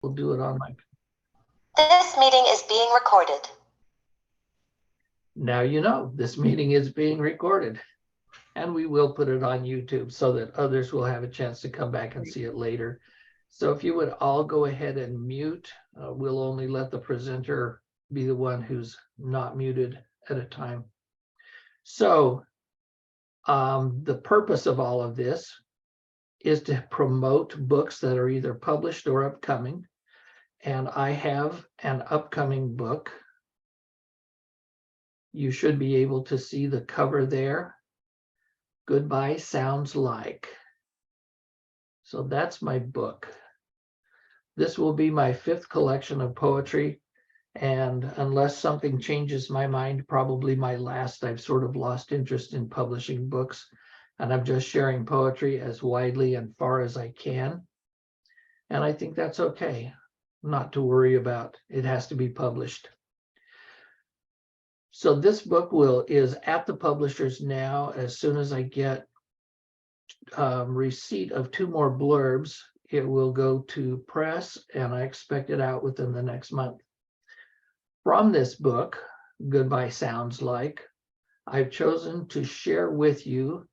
We'll do it on my... This meeting is being recorded. Now you know this meeting is being recorded, and we will put it on YouTube so that others will have a chance to come back and see it later. So if you would all go ahead and mute, we'll only let the presenter be the one who's not muted at a time. So the purpose of all of this is to promote books that are either published or upcoming. And I have an upcoming book. You should be able to see the cover there. Goodbye Sounds Like. So that's my book. This will be my 5th collection of poetry. And unless something changes my mind, probably my last. I've sort of lost interest in publishing books. And I'm just sharing poetry as widely and far as I can. And I think that's okay. Not to worry about. It has to be published. So this book is at the publishers now. As soon as I get receipt of 2 more blurbs, it will go to press, and I expect it out within the next month. From this book, Goodbye Sounds Like, I've chosen to share with you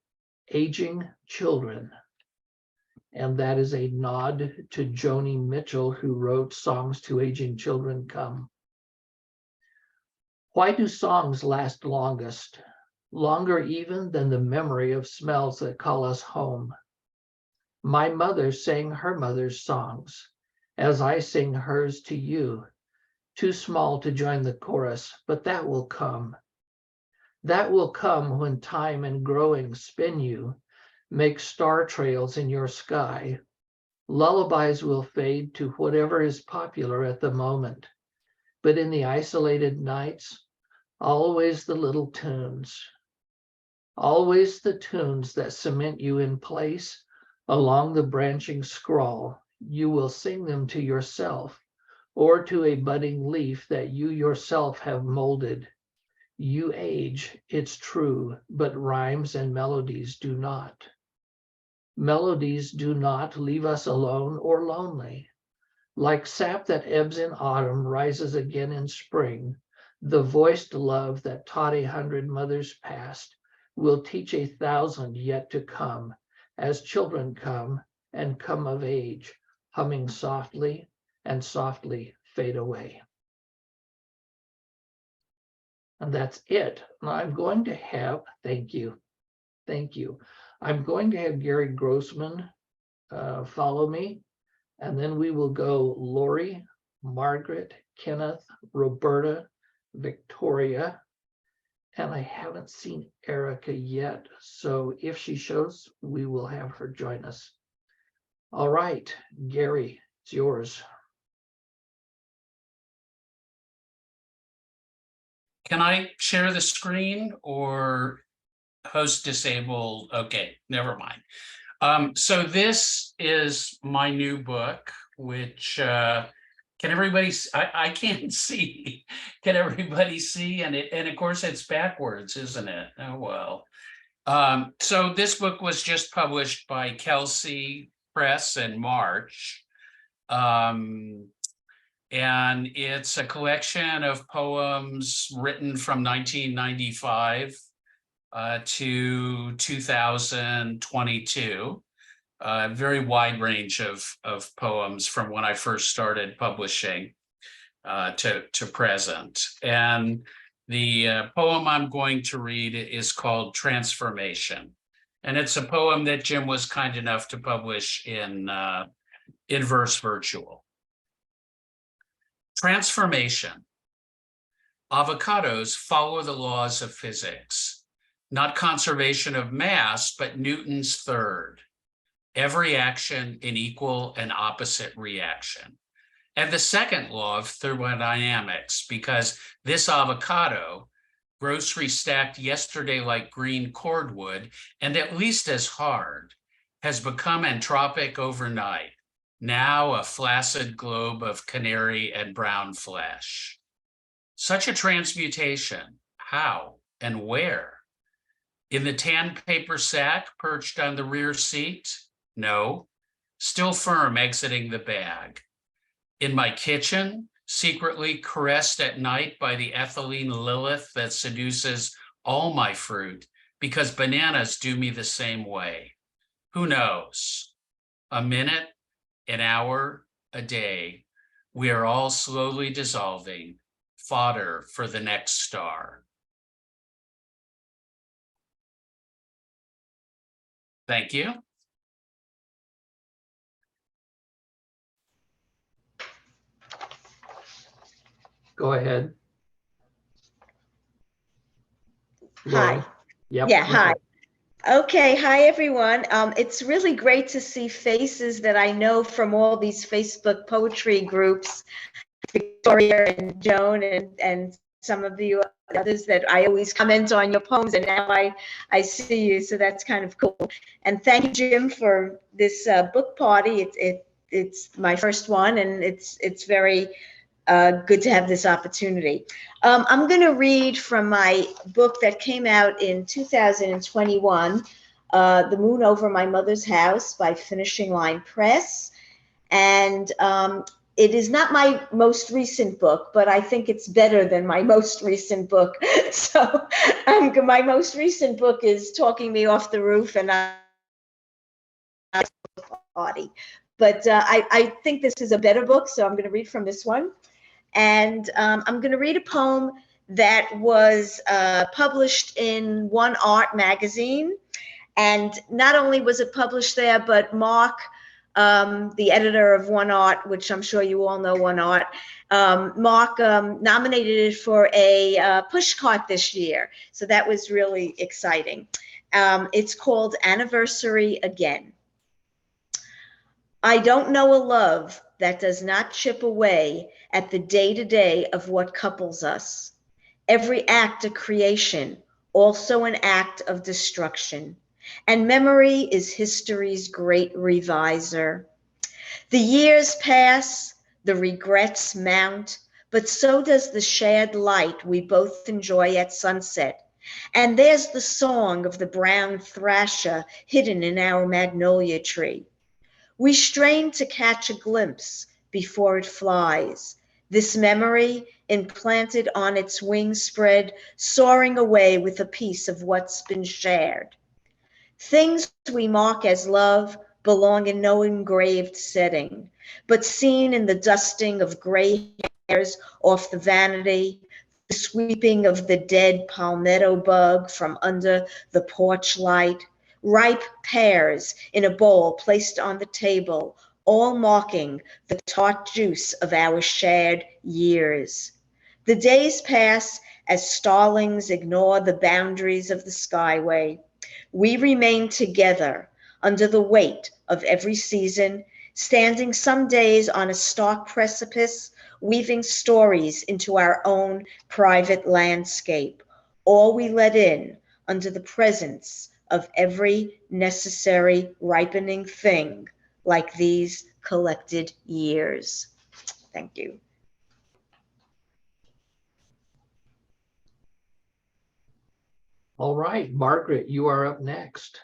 Aging Children. And that is a nod to Joni Mitchell, who wrote Songs to Aging Children Come. Why do songs last longest, longer even than the memory of smells that call us home? My mother sang her mother's songs, as I sing hers to you, too small to join the chorus, but that will come. That will come when time and growing spin you, make star trails in your sky. Lullabies will fade to whatever is popular at the moment. But in the isolated nights, always the little tunes. Always the tunes that cement you in place along the branching scrawl. You will sing them to yourself or to a budding leaf that you yourself have molded. You age, it's true, but rhymes and melodies do not. Melodies do not leave us alone or lonely. Like sap that ebbs in autumn rises again in spring, the voiced love that taught 100 mothers past will teach 1,000 yet to come, as children come and come of age, humming softly and softly fade away. And that's it. Now I'm going to have, thank you. I'm going to have Gary Grossman follow me, and then we will go Laurie, Margaret, Kenneth, Roberta, Victoria, and I haven't seen Erica yet, so if she shows, we will have her join us. All right, Gary, it's yours. Can I share the screen or host disabled? Okay, never mind. So this is my new book, which can everybody? I can't see. Can everybody see? And of course it's backwards, isn't it? Oh well. So this book was just published by Kelsey Press in March. And it's a collection of poems written from 1995 to 2022. Very wide range of poems from when I first started publishing to present. And the poem I'm going to read is called Transformation. And it's a poem that Jim was kind enough to publish in Verse Virtual. Transformation. Avocados follow the laws of physics, not conservation of mass, but Newton's third. Every action in equal and opposite reaction. And the second law of thermodynamics, because this avocado, grocery stacked yesterday like green cordwood, and at least as hard, has become entropic overnight. Now a flaccid globe of canary and brown flesh. Such a transmutation, how and where? In the tan paper sack perched on the rear seat? No, still firm exiting the bag. In my kitchen, secretly caressed at night by the ethylene Lilith that seduces all my fruit, because bananas do me the same way. Who knows? A minute, an hour, a day, we are all slowly dissolving, fodder for the next star. Thank you. Go ahead. Hi. Laurie. Yep. Yeah, go hi. ahead. Okay, hi everyone. It's really great to see faces that I know from all these Facebook poetry groups, Victoria and Joan and some of you others that I always comment on your poems, and now I see you, so that's kind of cool. And thank you, Jim, for this book party. It's my first one, and it's very good to have this opportunity. I'm going to read from my book that came out in 2021, The Moon Over My Mother's House by Finishing Line Press. And it is not my most recent book, but I think it's better than my most recent book. So my most recent book is Talking Me Off the Roof, and party. But I think this is a better book, so I'm going to read from this one. And I'm going to read a poem that was published in One Art magazine. And not only was it published there, but Mark, the editor of One Art, which I'm sure you all know One Art, Mark nominated it for a pushcart this year. So that was really exciting. It's called Anniversary Again. I don't know a love that does not chip away at the day-to-day of what couples us. Every act a creation, also an act of destruction. And memory is history's great reviser. The years pass, the regrets mount, but so does the shared light we both enjoy at sunset. And there's the song of the brown thrasher hidden in our magnolia tree. We strain to catch a glimpse before it flies. This memory, implanted on its wing spread, soaring away with a piece of what's been shared. Things we mark as love belong in no engraved setting, but seen in the dusting of gray hairs off the vanity, the sweeping of the dead palmetto bug from under the porch light, ripe pears in a bowl placed on the table, all marking the tart juice of our shared years. The days pass as starlings ignore the boundaries of the skyway. We remain together under the weight of every season, standing some days on a stark precipice, weaving stories into our own private landscape. All we let in under the presence of every necessary ripening thing, like these collected years. Thank you. All right, Margaret, you are up next.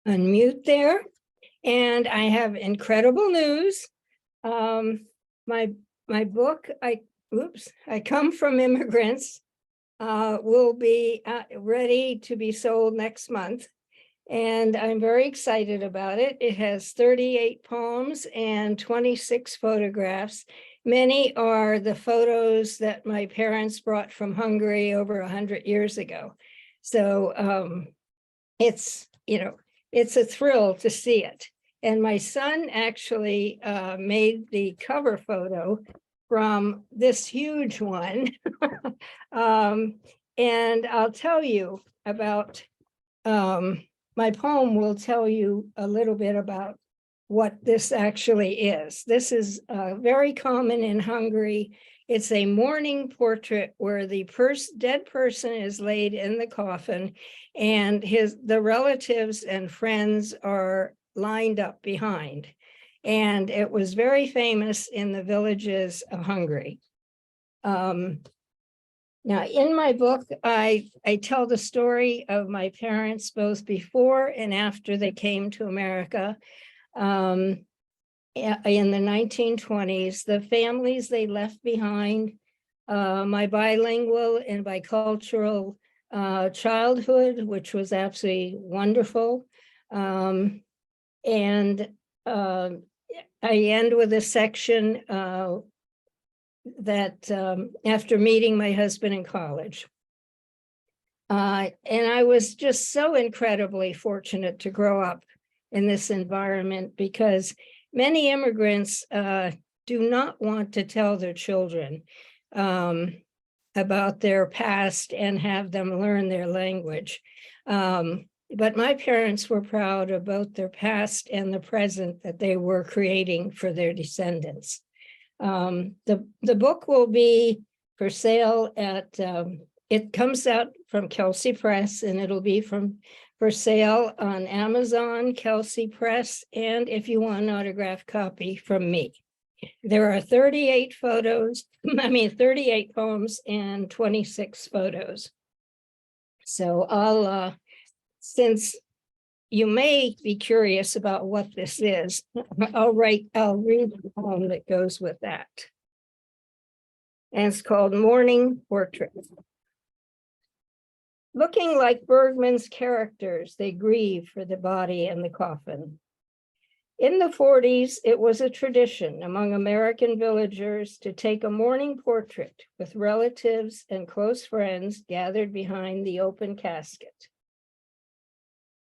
Unmute there. And I have incredible news. My book, I Come From Immigrants, will be ready to be sold next month. And I'm very excited about it. It has 38 poems and 26 photographs. Many are the photos that my parents brought from Hungary over 100 years ago. So it's a thrill to see it. And my son actually made the cover photo from this huge one. And I'll tell you about, my poem will tell you a little bit about what this actually is. This is very common in Hungary. It's a mourning portrait where the dead person is laid in the coffin and the relatives and friends are lined up behind. And it was very famous in the villages of Hungary. Now, in my book, I tell the story of my parents, both before and after they came to America. in the 1920s, the families they left behind, my bilingual and bicultural childhood, which was absolutely wonderful. And I end with a section that after meeting my husband in college. And I was just so incredibly fortunate to grow up in this environment, because many immigrants do not want to tell their children about their past and have them learn their language. But my parents were proud of both their past and the present that they were creating for their descendants. The book will be for sale at, it comes out from Kelsey Press, and it'll be for sale on Amazon, Kelsey Press, and if you want an autographed copy from me. There are 38 photos, 38 poems and 26 photos. So I'll, since you may be curious about what this is, I'll read the poem that goes with that. And it's called Morning Portrait. Looking like Bergman's characters, they grieve for the body and the coffin. In the 40s, it was a tradition among American villagers to take a morning portrait with relatives and close friends gathered behind the open casket.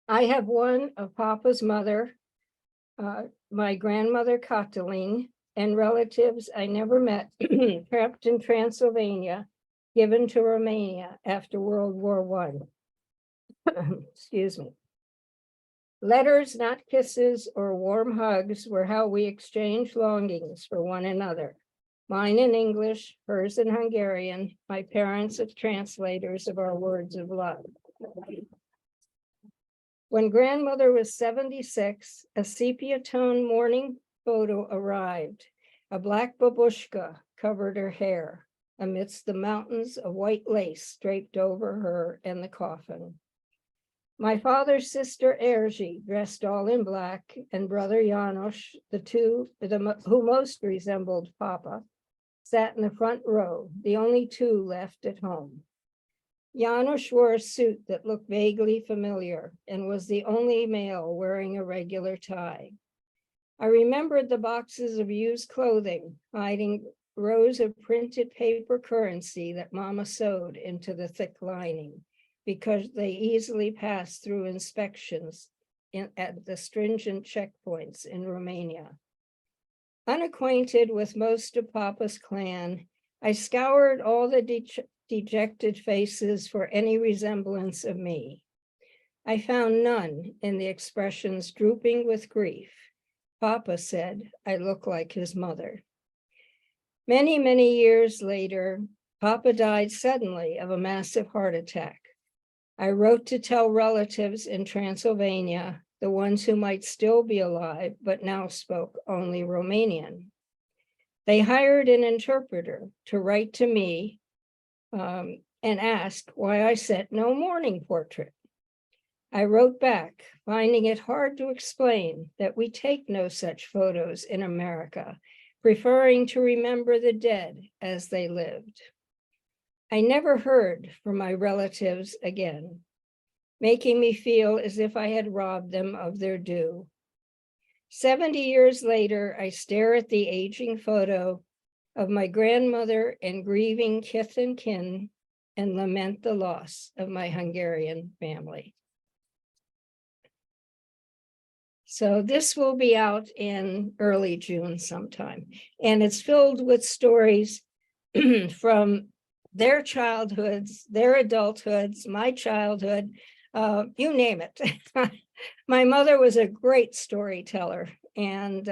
I have one of Papa's mother, my grandmother Cataline, and relatives I never met, trapped in Transylvania, given to Romania after World War I. Excuse me. Letters, not kisses or warm hugs, were how we exchanged longings for one another. Mine in English, hers in Hungarian, my parents as translators of our words of love. When grandmother was 76, a sepia tone morning photo arrived. A black babushka covered her hair amidst the mountains of white lace draped over her and the coffin. My father's sister Erzsi, dressed all in black, and brother János, who most resembled Papa, sat in the front row, the only two left at home. János wore a suit that looked vaguely familiar and was the only male wearing a regular tie. I remembered the boxes of used clothing hiding rows of printed paper currency that Mama sewed into the thick lining, because they easily passed through inspections at the stringent checkpoints in Romania. Unacquainted with most of Papa's clan, I scoured all the dejected faces for any resemblance of me. I found none in the expressions drooping with grief. Papa said I look like his mother. Many, many years later, Papa died suddenly of a massive heart attack. I wrote to tell relatives in Transylvania, the ones who might still be alive, but now spoke only Romanian. They hired an interpreter to write to me and asked why I sent no morning portrait. I wrote back, finding it hard to explain that we take no such photos in America, preferring to remember the dead as they lived. I never heard from my relatives again, making me feel as if I had robbed them of their due. 70 years later, I stare at the aging photo of my grandmother and grieving kith and kin and lament the loss of my Hungarian family. So this will be out in early June sometime, and it's filled with stories from their childhoods, their adulthoods, my childhood, you name it. My mother was a great storyteller, and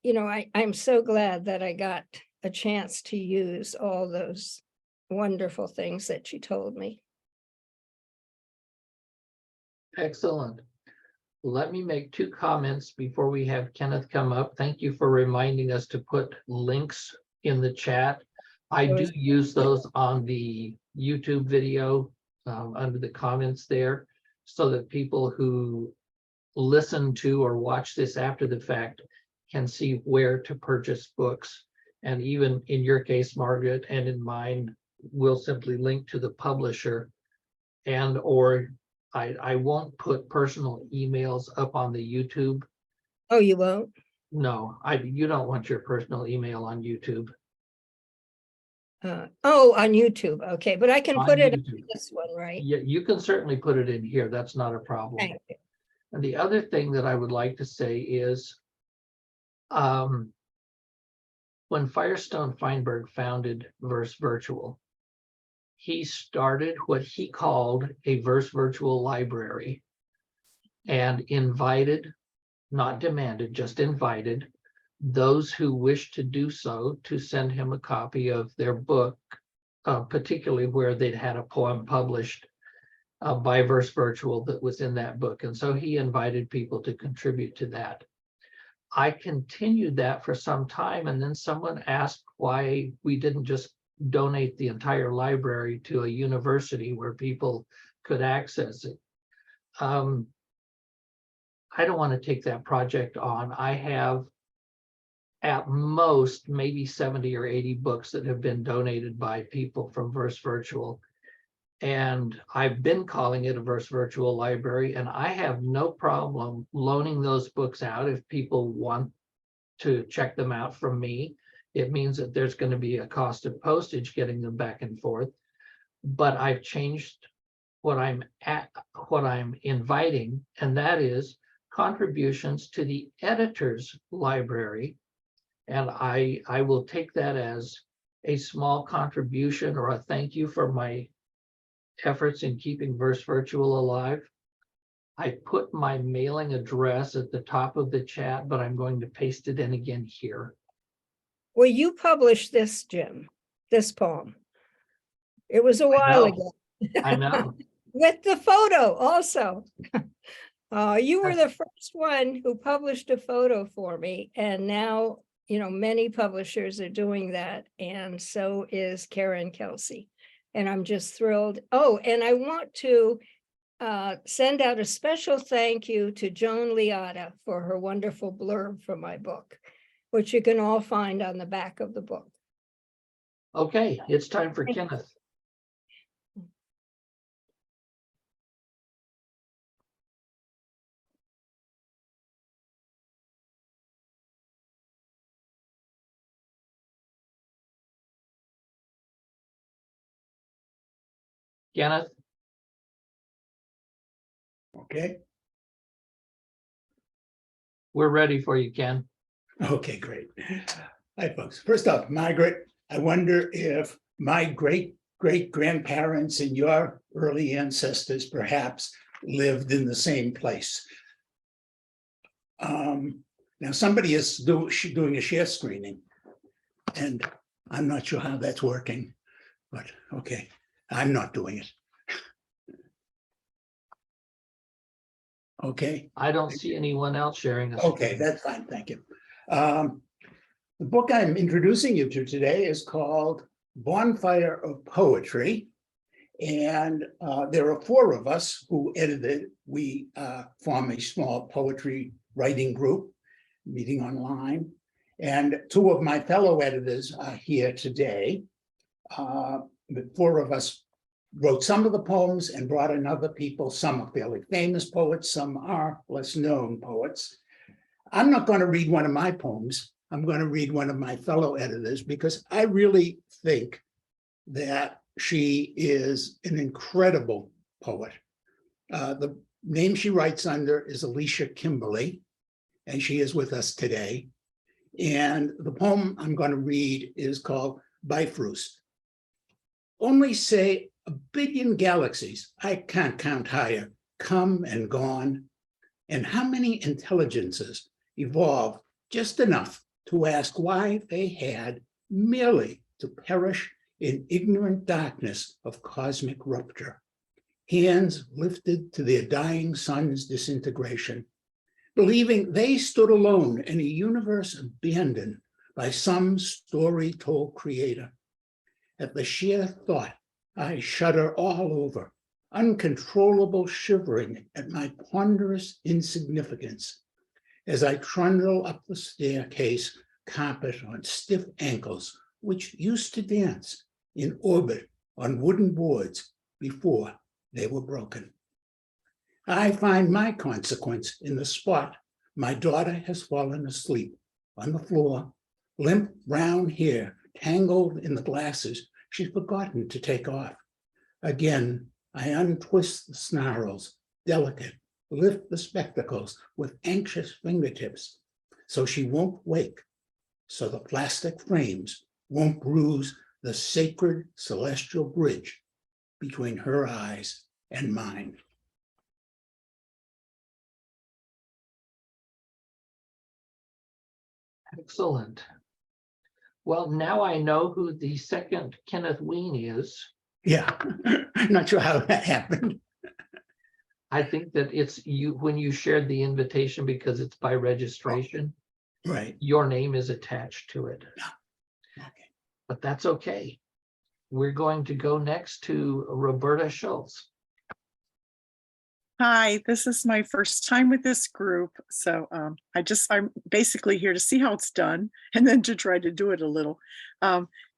you know, I'm so glad that I got a chance to use all those wonderful things that she told me. Excellent. Let me make two comments before we have Kenneth come up. Thank you for reminding us to put links in the chat. I do use those on the YouTube video under the comments there, so that people who listen to or watch this after the fact can see where to purchase books. And even in your case, Margaret, and in mine, we'll simply link to the publisher, and or I won't put personal emails up on the YouTube. Oh, you won't? No, you don't want your personal email on YouTube. Oh, on YouTube. Okay, but I can On put it on YouTube. this one, right? Yeah, you can certainly put it in here. That's not a problem. Thank you. And the other thing that I would like to say is, when Firestone Feinberg founded Verse Virtual, he started what he called a Verse Virtual library and invited, not demanded, just invited those who wished to do so to send him a copy of their book, particularly where they'd had a poem published by Verse Virtual that was in that book. And so he invited people to contribute to that. I continued that for some time, and then someone asked why we didn't just donate the entire library to a university where people could access it. I don't want to take that project on. I have at most maybe 70 or 80 books that have been donated by people from Verse Virtual. And I've been calling it a Verse Virtual library, and I have no problem loaning those books out if people want to check them out from me. It means that there's going to be a cost of postage getting them back and forth. But I've changed what I'm inviting, and that is contributions to the editor's library. And I will take that as a small contribution or a thank you for my efforts in keeping Verse Virtual alive. I put my mailing address at the top of the chat, but I'm going to paste it in again here. Well, you published this, Jim, this poem. It was a while ago. I know. With the photo also. You were the first one who published a photo for me, and now, you know, many publishers are doing that, and so is Karen Kelsey. And I'm just thrilled. Oh, and I want to send out a special thank you to Joan Leotta for her wonderful blurb for my book, which you can all find on the back of the book. Okay, it's time for Kenneth. Kenneth, Okay, we're ready for you, Ken. okay, great. Hi, folks. First up, Margaret, I wonder if my great-great-grandparents and your early ancestors perhaps lived in the same place. Now, somebody is doing a share screening, and I'm not sure how that's working, but okay, I'm not doing it. Okay. I don't see anyone else sharing this. Okay, that's fine, thank you. The book I'm introducing you to today is called Bonfire of Poetry. And there are four of us who edited. We form a small poetry writing group, meeting online. And two of my fellow editors are here today. The four of us wrote some of the poems and brought in other people. Some are fairly famous poets, some are less known poets. I'm not going to read one of my poems. I'm going to read one of my fellow editors because I really think that she is an incredible poet. The name she writes under is Alicia Kimberly, and she is with us today. And the poem I'm going to read is called Bifrost. Only say a billion galaxies, I can't count higher, come and gone. And how many intelligences evolved just enough to ask why they had merely to perish in ignorant darkness of cosmic rupture, hands lifted to their dying sun's disintegration, believing they stood alone in a universe abandoned by some story-told creator. At the sheer thought, I shudder all over, uncontrollable shivering at my ponderous insignificance as I trundle up the staircase carpet on stiff ankles, which used to dance in orbit on wooden boards before they were broken. I find my consequence in the spot my daughter has fallen asleep on the floor, limp brown hair tangled in the glasses she's forgotten to take off. Again, I untwist the snarls, delicate, lift the spectacles with anxious fingertips so she won't wake, so the plastic frames won't bruise the sacred celestial bridge between her eyes and mine. Excellent. Well, now I know who the second Kenneth Weene is. Yeah, not sure how that happened. I think that it's you, when you shared the invitation, because it's by registration, Right. your name is attached to it. Okay. But that's okay. We're going to go next to Roberta Schultz. Hi, this is my first time with this group, so I'm basically here to see how it's done and then to try to do it a little.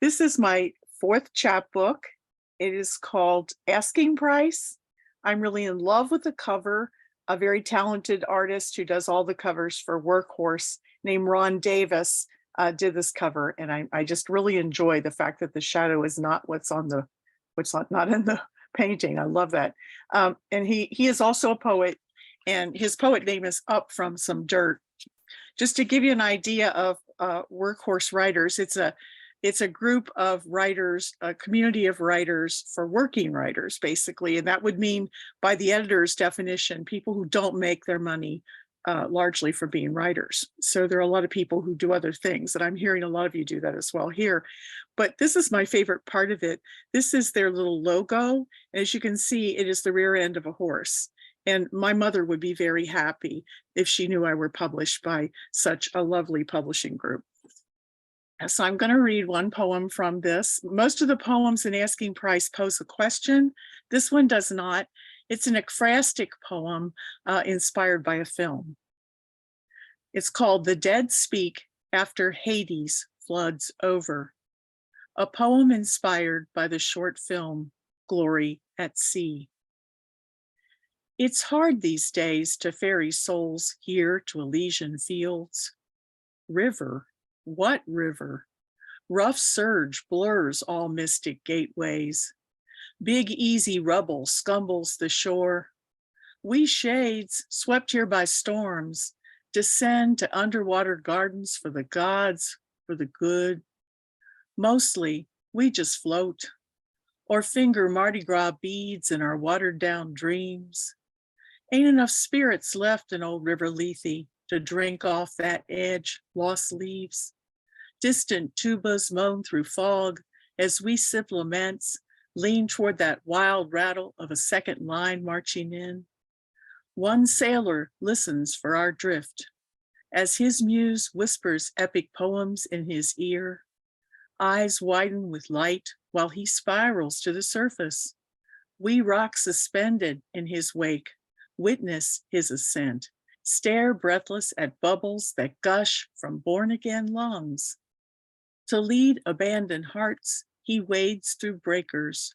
This is my fourth chapbook. It is called Asking Price. I'm really in love with the cover. A very talented artist who does all the covers for Workhorse named Ron Davis did this cover, and I just really enjoy the fact that the shadow is not what's not in the painting. I love that. And he is also a poet, and his poet name is Up From Some Dirt. Just to give you an idea of Workhorse writers, it's a group of writers, a community of writers for working writers, basically. And that would mean, by the editor's definition, people who don't make their money largely for being writers. So there are a lot of people who do other things, and I'm hearing a lot of you do that as well here. But this is my favorite part of it. This is their little logo. As you can see, it is the rear end of a horse. And my mother would be very happy if she knew I were published by such a lovely publishing group. So I'm going to read one poem from this. Most of the poems in Asking Price pose a question. This one does not. It's an ekphrastic poem inspired by a film. It's called The Dead Speak After Hades Floods Over, a poem inspired by the short film Glory at Sea. It's hard these days to ferry souls here to Elysian fields. River, what river? Rough surge blurs all mystic gateways. Big easy rubble scumbles the shore. We shades, swept here by storms, descend to underwater gardens for the gods, for the good. Mostly, we just float, or finger Mardi Gras beads in our watered down dreams. Ain't enough spirits left in old River Lethe to drink off that edge lost leaves. Distant tubas moan through fog as we sip laments, lean toward that wild rattle of a second line marching in. One sailor listens for our drift as his muse whispers epic poems in his ear. Eyes widen with light while he spirals to the surface. We rock suspended in his wake, witness his ascent, stare breathless at bubbles that gush from born-again lungs. To lead abandoned hearts, he wades through breakers.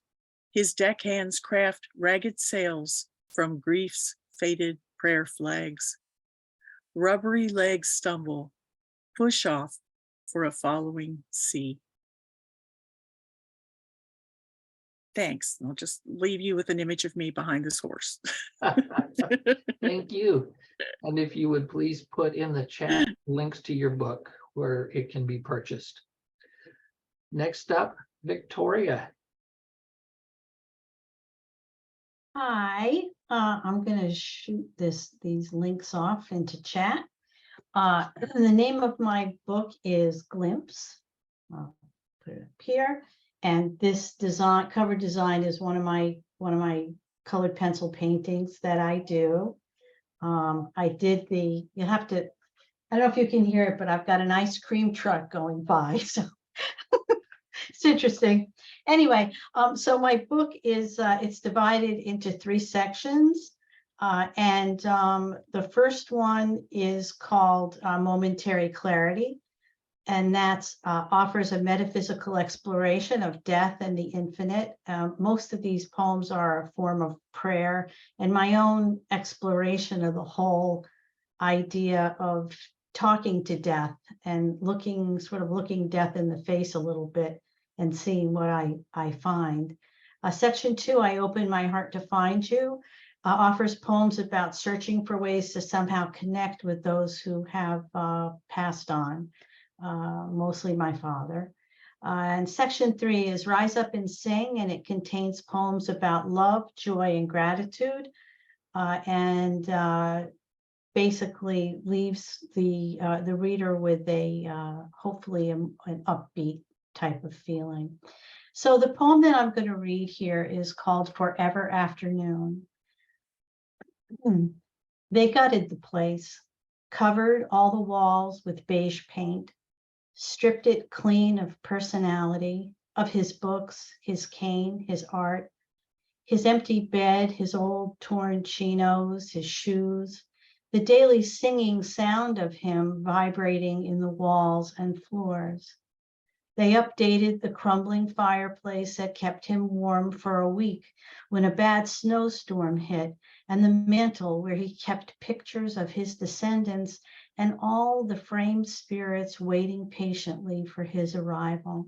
His deckhands craft ragged sails from grief's faded prayer flags. Rubbery legs stumble, push off for a following sea. Thanks. I'll just leave you with an image of me behind this horse. Thank you. And if you would please put in the chat links to your book where it can be purchased. Next up, Victoria. Hi, I'm going to shoot these links off into chat. The name of my book is Glimpse. I'll put it up here. And this cover design is one of my colored pencil paintings that I do. I did I don't know if you can hear it, but I've got an ice cream truck going by. It's interesting. Anyway, so my book is, it's divided into 3 sections. And the first one is called Momentary Clarity. And that's offers a metaphysical exploration of death and the infinite. Most of these poems are a form of prayer and my own exploration of the whole idea of talking to death and sort of looking death in the face a little bit and seeing what I find. Section 2, I Open My Heart to Find You, offers poems about searching for ways to somehow connect with those who have passed on, mostly my father. And section 3 is Rise Up and Sing, and it contains poems about love, joy, and gratitude, and basically leaves the reader with a hopefully an upbeat type of feeling. So the poem that I'm going to read here is called Forever Afternoon. They gutted the place, covered all the walls with beige paint, stripped it clean of personality, of his books, his cane, his art, his empty bed, his old torn chinos, his shoes, the daily singing sound of him vibrating in the walls and floors. They updated the crumbling fireplace that kept him warm for a week when a bad snowstorm hit, and the mantel where he kept pictures of his descendants and all the framed spirits waiting patiently for his arrival.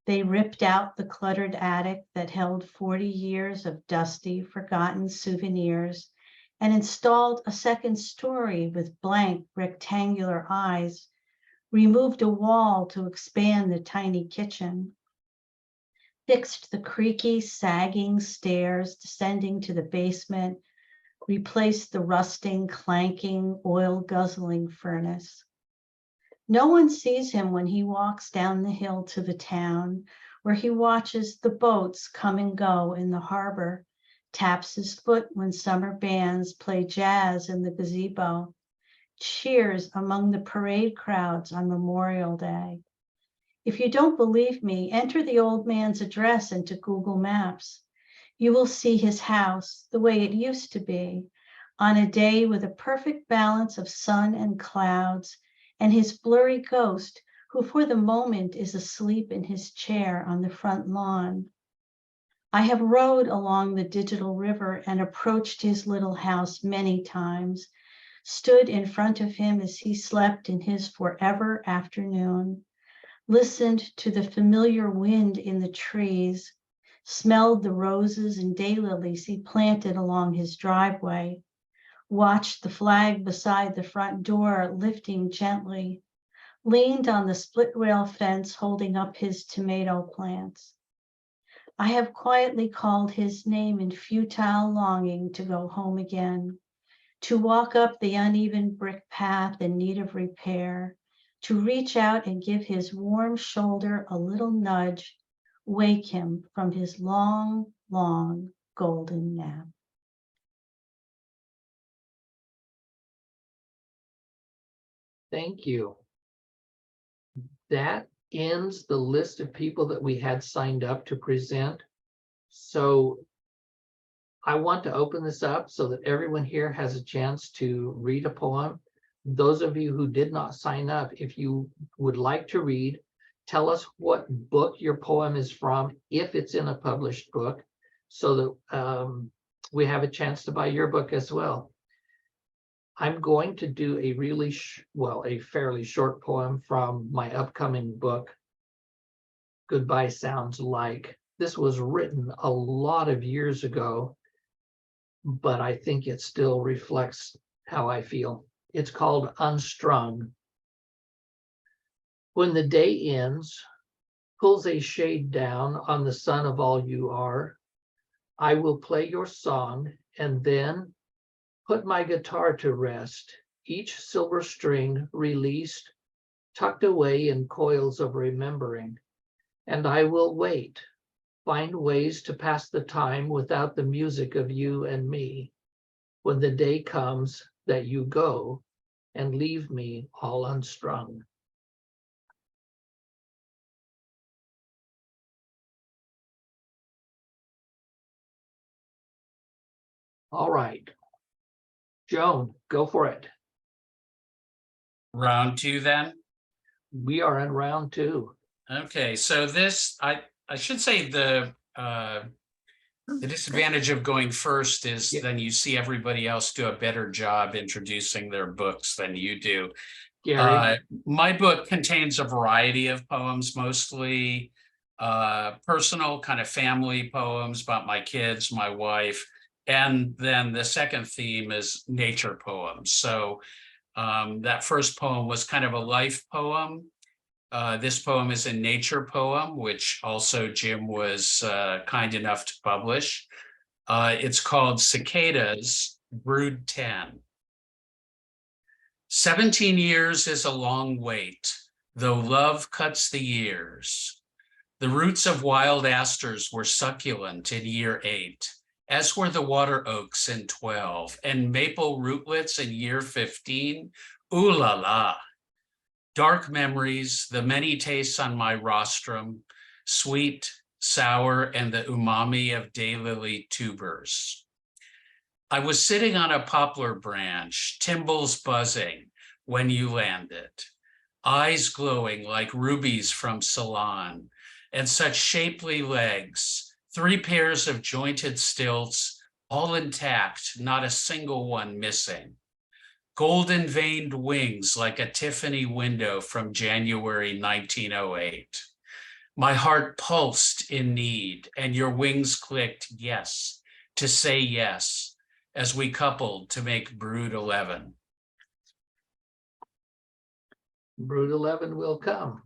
They ripped out the cluttered attic that held 40 years of dusty, forgotten souvenirs and installed a second story with blank rectangular eyes, removed a wall to expand the tiny kitchen, fixed the creaky, sagging stairs descending to the basement, replaced the rusting, clanking, oil-guzzling furnace. No one sees him when he walks down the hill to the town, where he watches the boats come and go in the harbor, taps his foot when summer bands play jazz in the gazebo, cheers among the parade crowds on Memorial Day. If you don't believe me, enter the old man's address into Google Maps. You will see his house the way it used to be, on a day with a perfect balance of sun and clouds, and his blurry ghost, who for the moment is asleep in his chair on the front lawn. I have rowed along the digital river and approached his little house many times, stood in front of him as he slept in his forever afternoon, listened to the familiar wind in the trees, smelled the roses and daylilies he planted along his driveway, watched the flag beside the front door lifting gently, leaned on the split rail fence holding up his tomato plants. I have quietly called his name in futile longing to go home again, to walk up the uneven brick path in need of repair, to reach out and give his warm shoulder a little nudge, wake him from his long, long golden nap. Thank you. That ends the list of people that we had signed up to present. So I want to open this up so that everyone here has a chance to read a poem. Those of you who did not sign up, if you would like to read, tell us what book your poem is from, if it's in a published book, so that we have a chance to buy your book as well. I'm going to do a really, a fairly short poem from my upcoming book, Goodbye Sounds Like. This was written a lot of years ago, but I think it still reflects how I feel. It's called Unstrung. When the day ends, pulls a shade down on the sun of all you are, I will play your song and then put my guitar to rest, each silver string released, tucked away in coils of remembering. And I will wait, find ways to pass the time without the music of you and me, when the day comes that you go and leave me all unstrung. All right. Joan, go for it. Round two then? We are in round two. Okay, so this, I should say the disadvantage of going first is Yeah. then you see everybody else do a better job introducing their books than you do. Gary, My book contains a variety of poems, mostly personal kind of family poems about my kids, my wife, and then the second theme is nature poems. So that first poem was kind of a life poem. This poem is a nature poem, which also Jim was kind enough to publish. It's called Cicadas, Brood 10. 17 years is a long wait, though love cuts the years. The roots of wild asters were succulent in year 8, as were the water oaks in 12, and maple rootlets in year 15. Ooh la la. Dark memories, the many tastes on my rostrum, sweet, sour, and the umami of daylily tubers. I was sitting on a poplar branch, timbals buzzing, when you landed, eyes glowing like rubies from Ceylon, and such shapely legs, 3 pairs of jointed stilts, all intact, not a single one missing. Golden veined wings like a Tiffany window from January 1908. My heart pulsed in need, and your wings clicked yes, to say yes, as we coupled to make Brood 11. Brood 11 will come.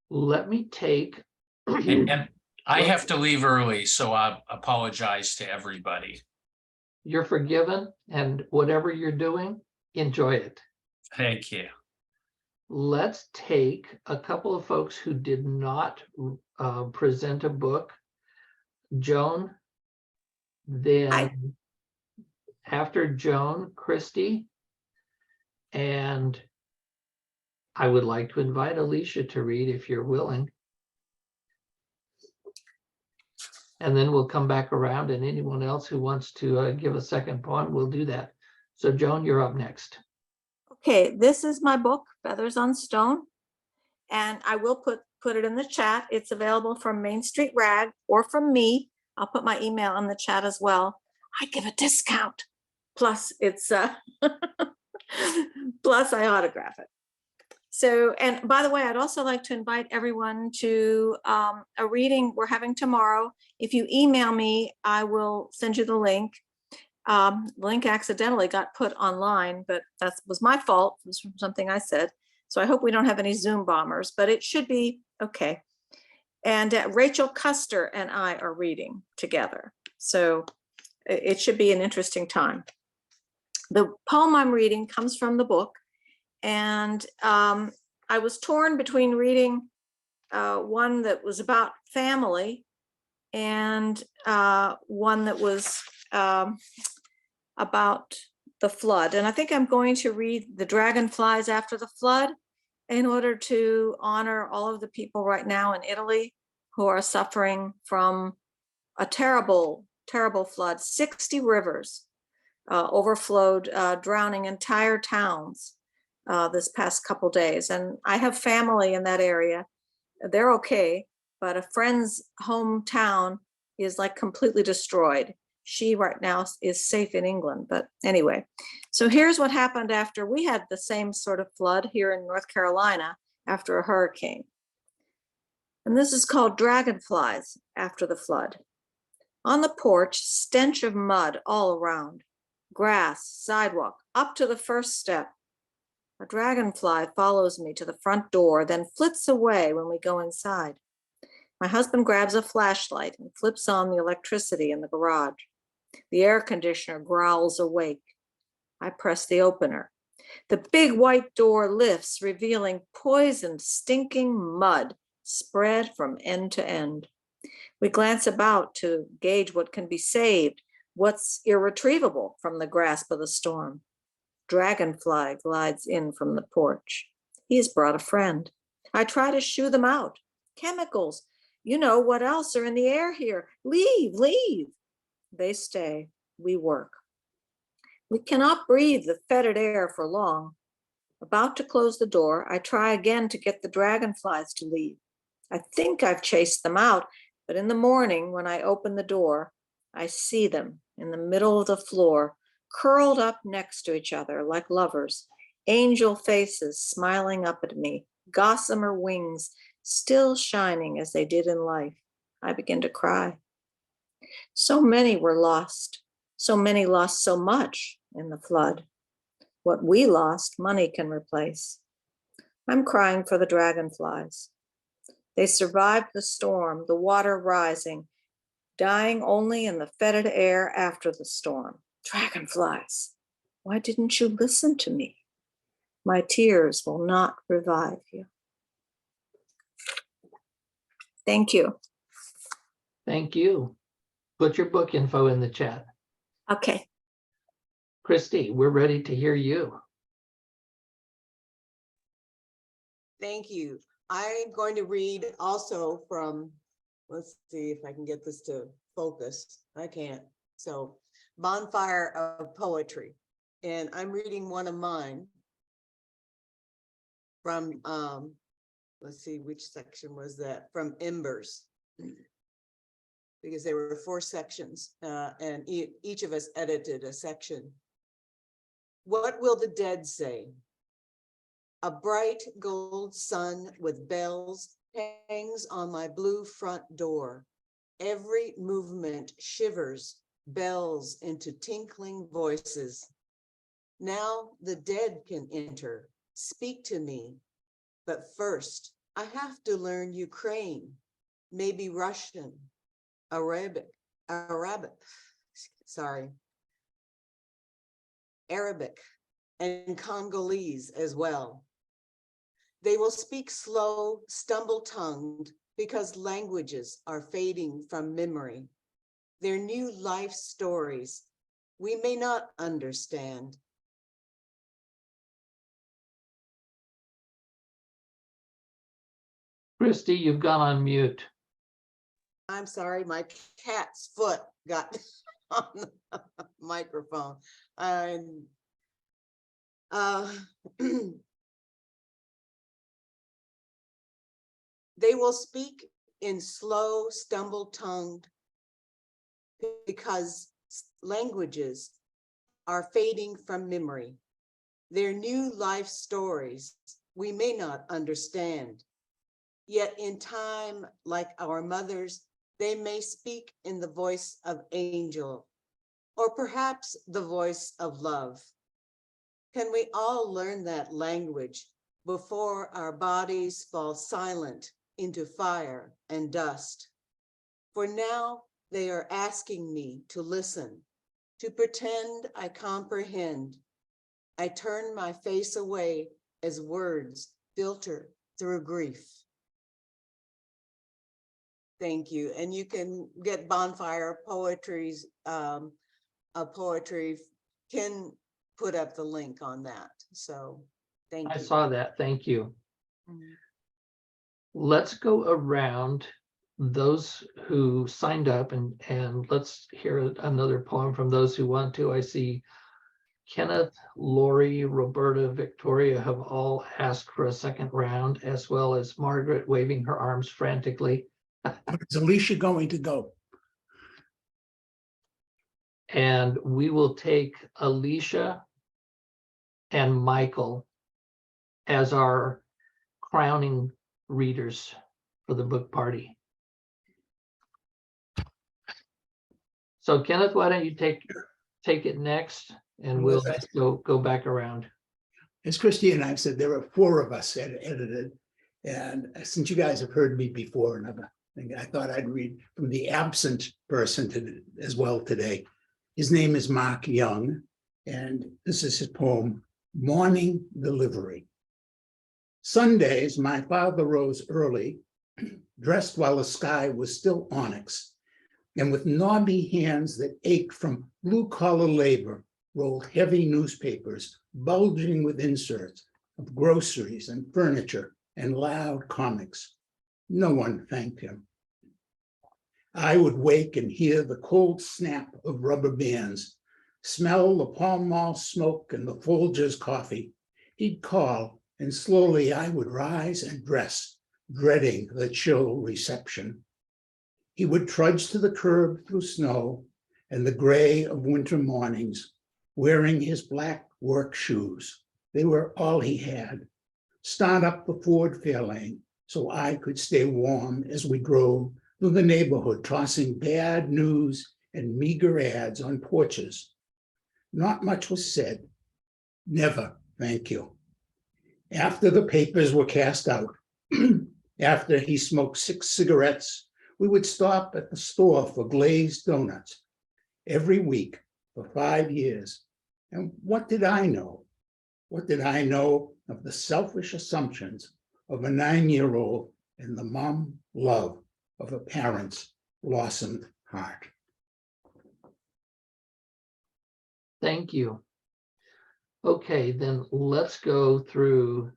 Let me take. And I have to leave early, so I apologize to everybody. You're forgiven, and whatever you're doing, enjoy it. Thank you. Let's take a couple of folks who did not present a book. Joan, then after Joan, Christy, and I would like to invite Alicia to read if you're willing. And then we'll come back around, and anyone else who wants to give a second poem, we'll do that. So Joan, you're up next. Okay, this is my book, Feathers on Stone, and I will put it in the chat. It's available from Main Street Rag or from me. I'll put my email in the chat as well. I give a discount. Plus it's plus I autograph it. So, and by the way, I'd also like to invite everyone to a reading we're having tomorrow. If you email me, I will send you the link. The link accidentally got put online, but that was my fault. It was something I said. So I hope we don't have any Zoom bombers, but it should be okay. And Rachel Custer and I are reading together. So it should be an interesting time. The poem I'm reading comes from the book. And I was torn between reading one that was about family and one that was about the flood. And I think I'm going to read The Dragonflies After the Flood in order to honor all of the people right now in Italy who are suffering from a terrible, terrible flood. 60 rivers overflowed, drowning entire towns this past couple days. And I have family in that area. They're okay, but a friend's hometown is like completely destroyed. She right now is safe in England, but anyway. So here's what happened after we had the same sort of flood here in North Carolina after a hurricane. And this is called Dragonflies After the Flood. On the porch, stench of mud all around, grass, sidewalk, up to the first step. A dragonfly follows me to the front door, then flits away when we go inside. My husband grabs a flashlight and flips on the electricity in the garage. The air conditioner growls awake. I press the opener. The big white door lifts, revealing poisoned, stinking mud spread from end to end. We glance about to gauge what can be saved, what's irretrievable from the grasp of the storm. Dragonfly glides in from the porch. He has brought a friend. I try to shoo them out. Chemicals. You know what else are in the air here? Leave, leave. They stay. we work. We cannot breathe the fetid air for long. About to close the door, I try again to get the dragonflies to leave. I think I've chased them out, but in the morning when I open the door, I see them in the middle of the floor, curled up next to each other like lovers, angel faces smiling up at me, gossamer wings still shining as they did in life. I begin to cry. So many were lost. So many lost so much in the flood. What we lost, money can replace. I'm crying for the dragonflies. They survived the storm, the water rising, dying only in the fetid air after the storm. Dragonflies, why didn't you listen to me? My tears will not revive you. Thank you. Thank you. Put your book info in the chat. Okay. Christy, we're ready to hear you. Thank you. I'm going to read also from, let's see if I can get this to focus. I can't. So, Bonfire of Poetry. And I'm reading one of mine from, let's see, which section was that? From Embers. Because there were 4 sections and each of us edited a section. What will the dead say? A bright gold sun with bells hangs on my blue front door. Every movement shivers bells into tinkling voices. Now the dead can enter, speak to me. But first, I have to learn Ukraine, maybe Russian, Arabic, and Congolese as well. They will speak slow, stumble-tongued, because languages are fading from memory. Their new life stories we may not understand. Christy, you've gone on mute. I'm sorry, my cat's foot got on the microphone. They will speak in slow, stumble-tongued, because languages are fading from memory. Their new life stories we may not understand. Yet in time, like our mothers, they may speak in the voice of angel, or perhaps the voice of love. Can we all learn that language before our bodies fall silent into fire and dust? For now, they are asking me to listen, to pretend I comprehend. I turn my face away as words filter through grief. Thank you. And you can get Bonfire Poetry's poetry. Ken put up the link on that. So thank you. I saw that. Thank you. Let's go around those who signed up and let's hear another poem from those who want to. I see Kenneth, Laurie, Roberta, Victoria have all asked for a second round, as well as Margaret waving her arms frantically. Is Alicia going to go? And we will take Alicia and Michael as our crowning readers for the book party. So Kenneth, why don't you take it next, and we'll go back around. As Christy and I have said, there are 4 of us edited. And since you guys have heard me before, another thing, I thought I'd read from the absent person as well today. His name is Mark Young, and this is his poem, Morning Delivery. Sundays, my father rose early, dressed while the sky was still onyx, and with knobby hands that ached from blue-collar labor, rolled heavy newspapers, bulging with inserts of groceries and furniture and loud comics. No one thanked him. I would wake and hear the cold snap of rubber bands, smell the Pall Mall smoke and the Folgers coffee. He'd call, and slowly I would rise and dress, dreading the chill reception. He would trudge to the curb through snow and the gray of winter mornings, wearing his black work shoes. They were all he had. Start up the Ford Fairlane so I could stay warm as we drove through the neighborhood, tossing bad news and meager ads on porches. Not much was said. Never, thank you. After the papers were cast out, after he smoked 6 cigarettes, we would stop at the store for glazed donuts every week for 5 years. And what did I know? What did I know of the selfish assumptions of a 9-year-old and the mom love of a parent's blossomed heart? Thank you. Okay, then let's go through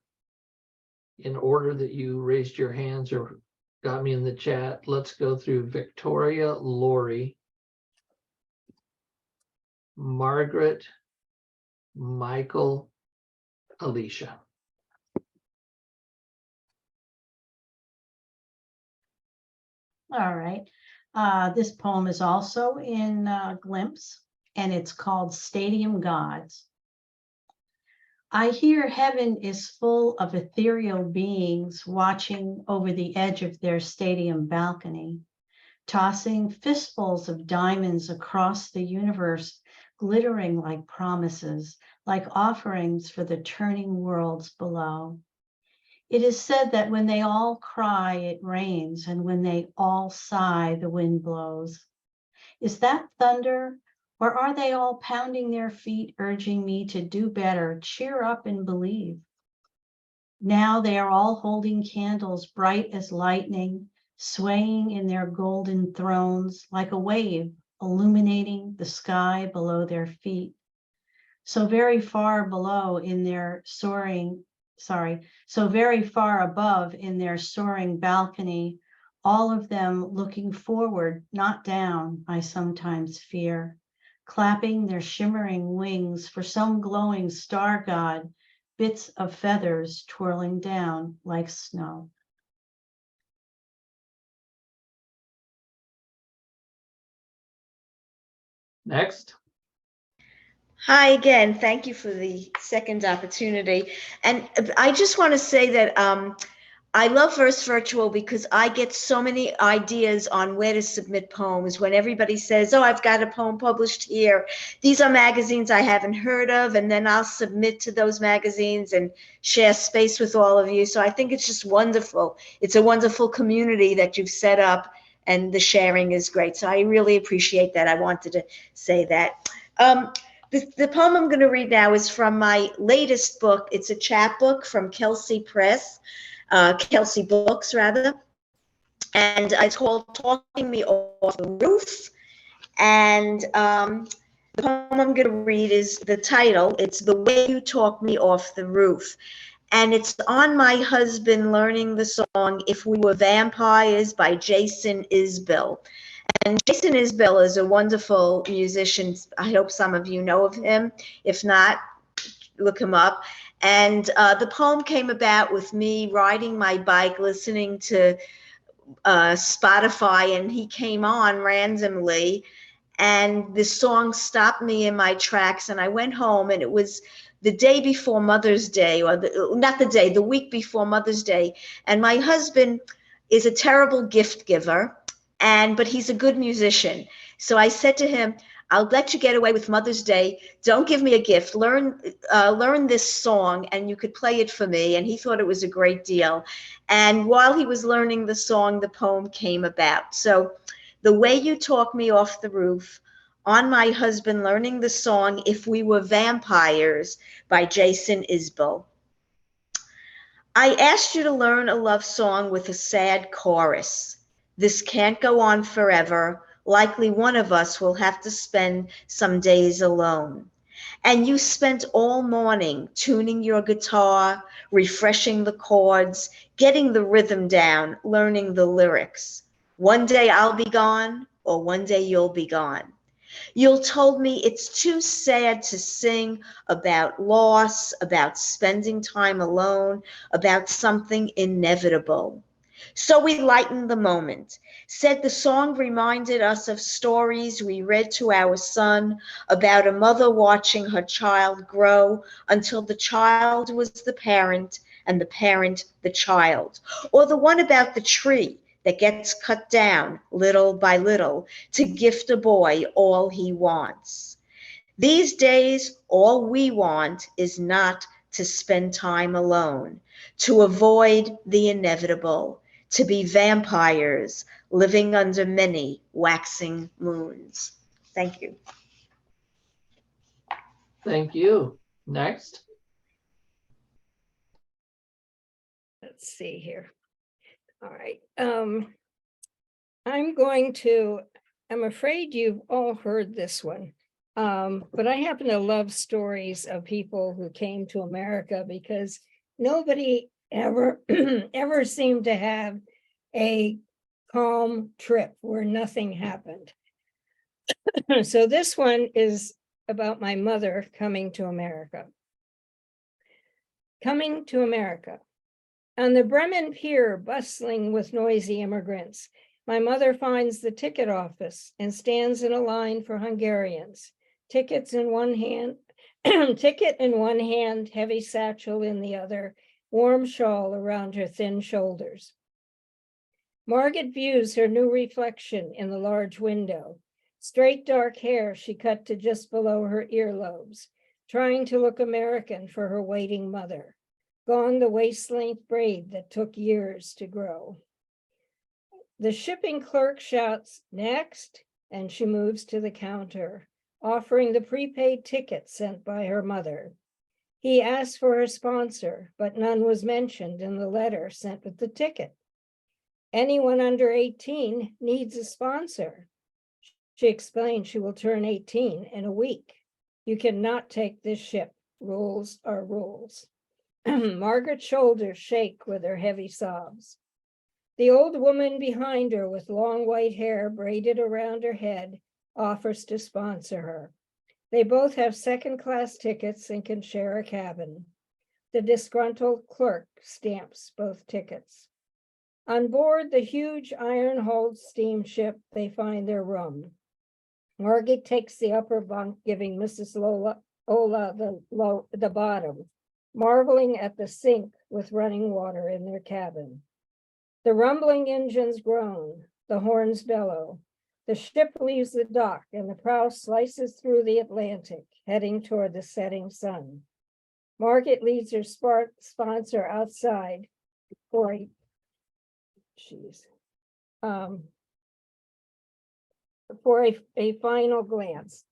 in order that you raised your hands or got me in the chat. Let's go through Victoria, Laurie, Margaret, Michael, Alicia. All right. This poem is also in Glimpse, and it's called Stadium Gods. I hear heaven is full of ethereal beings watching over the edge of their stadium balcony, tossing fistfuls of diamonds across the universe, glittering like promises, like offerings for the turning worlds below. It is said that when they all cry, it rains, and when they all sigh, the wind blows. Is that thunder? Or are they all pounding their feet, urging me to do better, cheer up and believe? Now they are all holding candles bright as lightning, swaying in their golden thrones like a wave, illuminating the sky below their feet. So very far below in their so very far above in their soaring balcony, all of them looking forward, not down, I sometimes fear, clapping their shimmering wings for some glowing star god, bits of feathers twirling down like snow. Next. Hi again. Thank you for the second opportunity. And I just want to say that I love Verse Virtual because I get so many ideas on where to submit poems when everybody says, oh, I've got a poem published here. These are magazines I haven't heard of, and then I'll submit to those magazines and share space with all of you. So I think it's just wonderful. It's a wonderful community that you've set up, and the sharing is great. So I really appreciate that. I wanted to say that. The poem I'm going to read now is from my latest book. It's a chapbook from Kelsey Press. Kelsey Books, rather, and it's called Talking Me Off the Roof. And the poem I'm going to read is the title. It's The Way You Talk Me Off the Roof. And it's on my husband learning the song If We Were Vampires by Jason Isbell. And Jason Isbell is a wonderful musician. I hope some of you know of him. If not, look him up. And the poem came about with me riding my bike, listening to Spotify, and he came on randomly. And this song stopped me in my tracks, and I went home, and it was the day before Mother's Day, or the week before Mother's Day. And my husband is a terrible gift giver, but he's a good musician. So I said to him, I'll let you get away with Mother's Day. Don't give me a gift. Learn this song, and you could play it for me. And he thought it was a great deal. And while he was learning the song, the poem came about. So, The Way You Talk Me Off the Roof, on my husband learning the song If We Were Vampires by Jason Isbell. I asked you to learn a love song with a sad chorus. This can't go on forever. Likely one of us will have to spend some days alone. And you spent all morning tuning your guitar, refreshing the chords, getting the rhythm down, learning the lyrics. One day I'll be gone, or one day you'll be gone. You'll told me it's too sad to sing about loss, about spending time alone, about something inevitable. So we lightened the moment, said the song reminded us of stories we read to our son about a mother watching her child grow until the child was the parent and the parent the child, or the one about the tree that gets cut down little by little to gift a boy all he wants. These days, all we want is not to spend time alone, to avoid the inevitable, to be vampires living under many waxing moons. Thank you. Thank you. Next. Let's see here. All right. I'm afraid you've all heard this one. But I happen to love stories of people who came to America because nobody ever ever seemed to have a calm trip where nothing happened. So this one is about my mother coming to America. Coming to America. On the Bremen Pier, bustling with noisy immigrants, my mother finds the ticket office and stands in a line for Hungarians. Ticket in one hand, heavy satchel in the other, warm shawl around her thin shoulders. Margaret views her new reflection in the large window. Straight dark hair she cut to just below her earlobes, trying to look American for her waiting mother. Gone the waist-length braid that took years to grow. The shipping clerk shouts, "Next," and she moves to the counter, offering the prepaid ticket sent by her mother. He asked for her sponsor, but none was mentioned in the letter sent with the ticket. Anyone under 18 needs a sponsor. She explained she will turn 18 in a week. You cannot take this ship. Rules are rules. Margaret's shoulders shake with her heavy sobs. The old woman behind her with long white hair braided around her head offers to sponsor her. They both have second-class tickets and can share a cabin. The disgruntled clerk stamps both tickets. On board the huge iron-hulled steamship, they find their room. Margaret takes the upper bunk, giving Mrs. Ola the bottom, marveling at the sink with running water in their cabin. The rumbling engines groan, the horns bellow. The ship leaves the dock and the prow slices through the Atlantic, heading toward the setting sun. Margaret leads her sponsor outside for a final glance.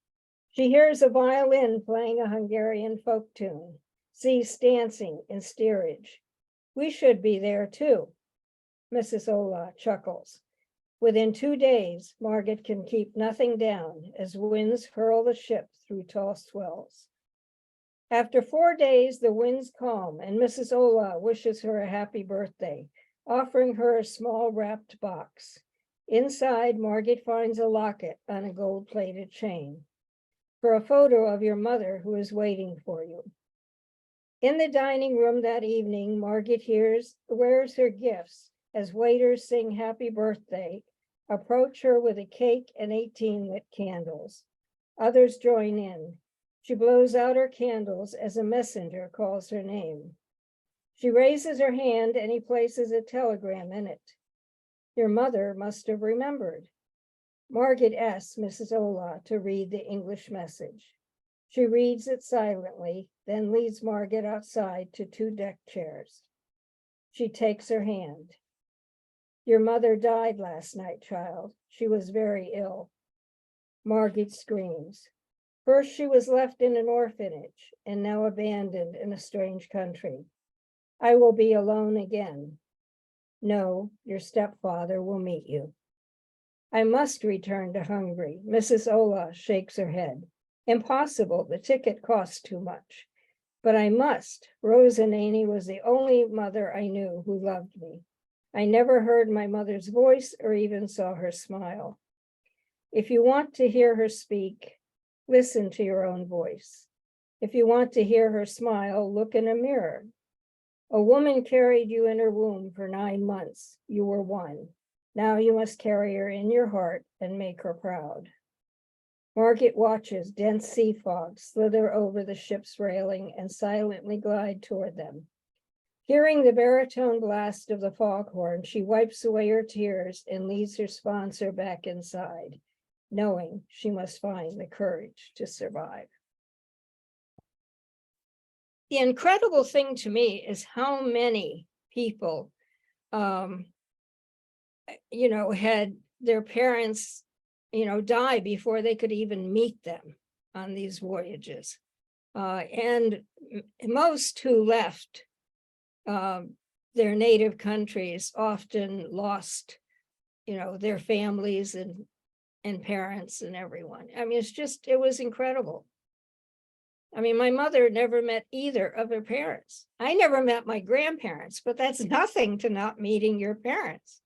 She hears a violin playing a Hungarian folk tune, sees dancing in steerage. We should be there too. Mrs. Ola chuckles. Within 2 days, Margaret can keep nothing down as winds hurl the ship through tall swells. After 4 days, the winds calm and Mrs. Ola wishes her a happy birthday, offering her a small wrapped box. Inside, Margaret finds a locket on a gold-plated chain. For a photo of your mother who is waiting for you. In the dining room that evening, Margaret wears her gifts as waiters sing happy birthday, approach her with a cake and 18 lit candles. Others join in. She blows out her candles as a messenger calls her name. She raises her hand and he places a telegram in it. Your mother must have remembered. Margaret asks Mrs. Ola to read the English message. She reads it silently, then leads Margaret outside to 2 deck chairs. She takes her hand. Your mother died last night, child. She was very ill. Margaret screams. First, she was left in an orphanage and now abandoned in a strange country. I will be alone again. No, your stepfather will meet you. I must return to Hungary. Mrs. Ola shakes her head. Impossible, the ticket costs too much. But I must. Rosa Nanny was the only mother I knew who loved me. I never heard my mother's voice or even saw her smile. If you want to hear her speak, listen to your own voice. If you want to hear her smile, look in a mirror. A woman carried you in her womb for 9 months. You were one. Now you must carry her in your heart and make her proud. Margaret watches dense sea fog slither over the ship's railing and silently glide toward them. Hearing the baritone blast of the foghorn, she wipes away her tears and leads her sponsor back inside, knowing she must find the courage to survive. The incredible thing to me is how many people, had their parents, die before they could even meet them on these voyages. And most who left their native countries often lost, their families and parents and everyone. I mean, it was incredible. I mean, my mother never met either of her parents. I never met my grandparents, but that's nothing to not meeting your parents.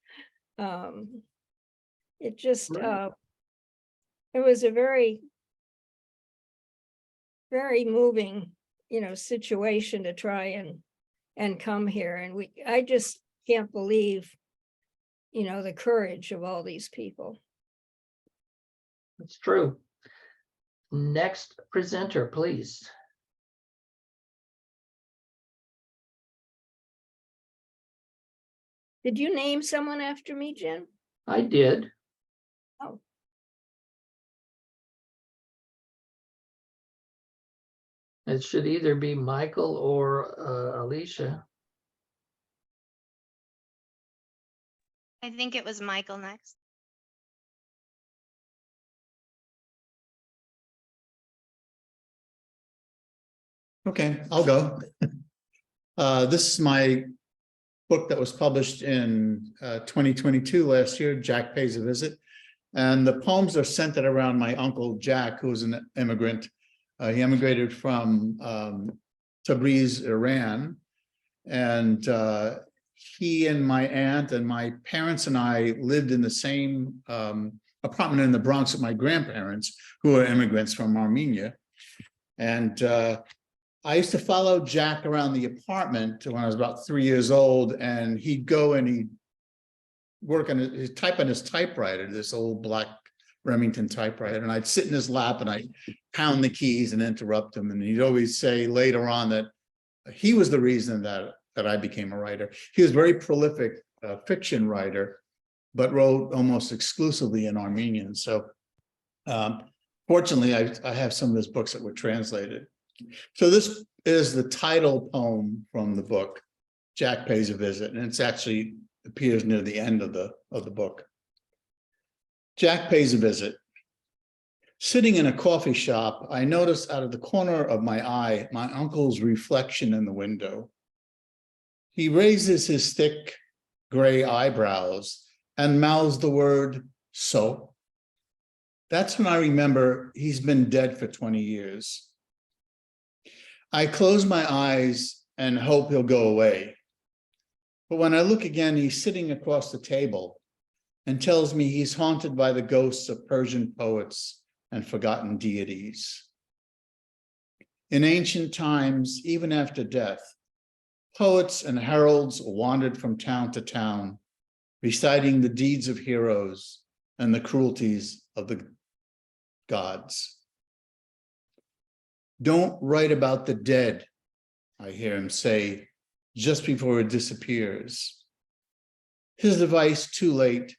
It was a very, very moving, situation to try and come here. And I just can't believe, the courage of all these people. It's true. Next presenter, please. Did you name someone after me, Jim? I did. Oh. It should either be Michael or Alicia. I think it was Michael next. Okay, I'll go. This is my book that was published in 2022 last year, Jack Pays a Visit. And the poems are centered around my uncle, Jack, who was an immigrant. He immigrated from Tabriz, Iran. And he and my aunt and my parents and I lived in the same apartment in the Bronx with my grandparents, who are immigrants from Armenia. And I used to follow Jack around the apartment when I was about 3 years old, and he'd go and he'd work on he'd type on his typewriter, this old black Remington typewriter, and I'd sit in his lap and I'd pound the keys and interrupt him. And he'd always say later on that he was the reason that I became a writer. He was a very prolific fiction writer, but wrote almost exclusively in Armenian. So fortunately, I have some of his books that were translated. So this is the title poem from the book, Jack Pays a Visit, and it's actually appears near the end of the book. Jack Pays a Visit. Sitting in a coffee shop, I noticed out of the corner of my eye my uncle's reflection in the window. He raises his thick gray eyebrows and mouths the word, "So." That's when I remember he's been dead for 20 years. I close my eyes and hope he'll go away. But when I look again, he's sitting across the table and tells me he's haunted by the ghosts of Persian poets and forgotten deities. In ancient times, even after death, poets and heralds wandered from town to town, reciting the deeds of heroes and the cruelties of the gods. Don't write about the dead, I hear him say just before it disappears. His advice too late.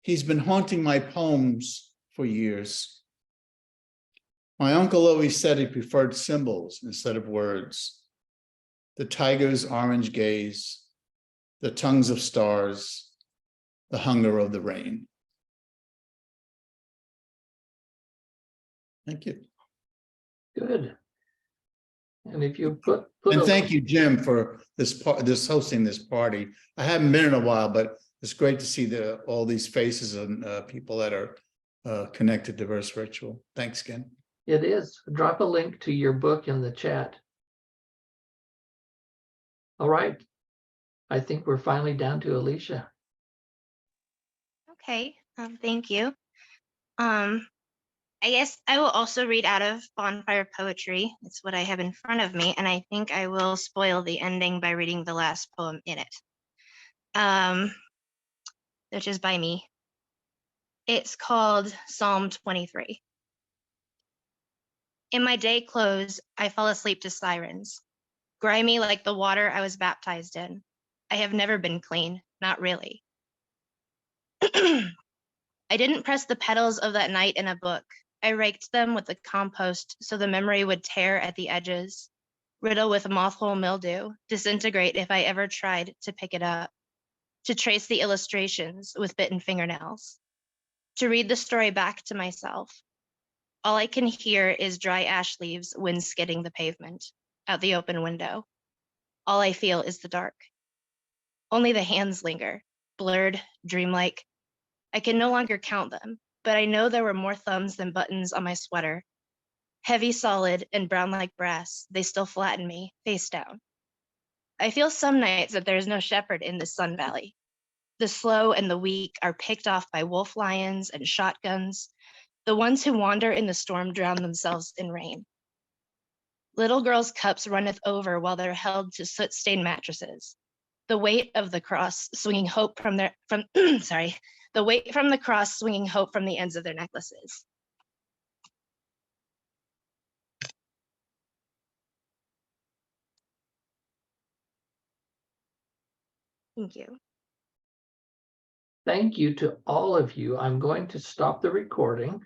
He's been haunting my poems for years. My uncle always said he preferred symbols instead of words. The tiger's orange gaze, the tongues of stars, the hunger of the rain. Thank you. Good. And if you put And thank you, Jim, for this hosting this party. I haven't been in a while, but it's great to see all these faces and people that are connected to Verse Ritual. Thanks again. It is. Drop a link to your book in the chat. All right. I think we're finally down to Alicia. Okay, thank you. I guess I will also read out of Bonfire Poetry. It's what I have in front of me, and I think I will spoil the ending by reading the last poem in it, which is by me. It's called Psalm 23. In my day clothes, I fell asleep to sirens, grimy like the water I was baptized in. I have never been clean, not really. I didn't press the petals of that night in a book. I raked them with the compost so the memory would tear at the edges, riddle with mothhole mildew, disintegrate if I ever tried to pick it up, to trace the illustrations with bitten fingernails, to read the story back to myself. All I can hear is dry ash leaves wind skidding the pavement out the open window. All I feel is the dark. Only the hands linger, blurred, dreamlike. I can no longer count them, but I know there were more thumbs than buttons on my sweater. Heavy, solid, and brown like brass, they still flatten me, face down. I feel some nights that there is no shepherd in this Sun Valley. The slow and the weak are picked off by wolf lions and shotguns. The ones who wander in the storm drown themselves in rain. Little girls' cups runneth over while they're held to soot-stained mattresses. The weight of the cross swinging hope from their the weight from the cross swinging hope from the ends of their necklaces. Thank you. Thank you to all of you. I'm going to stop the recording.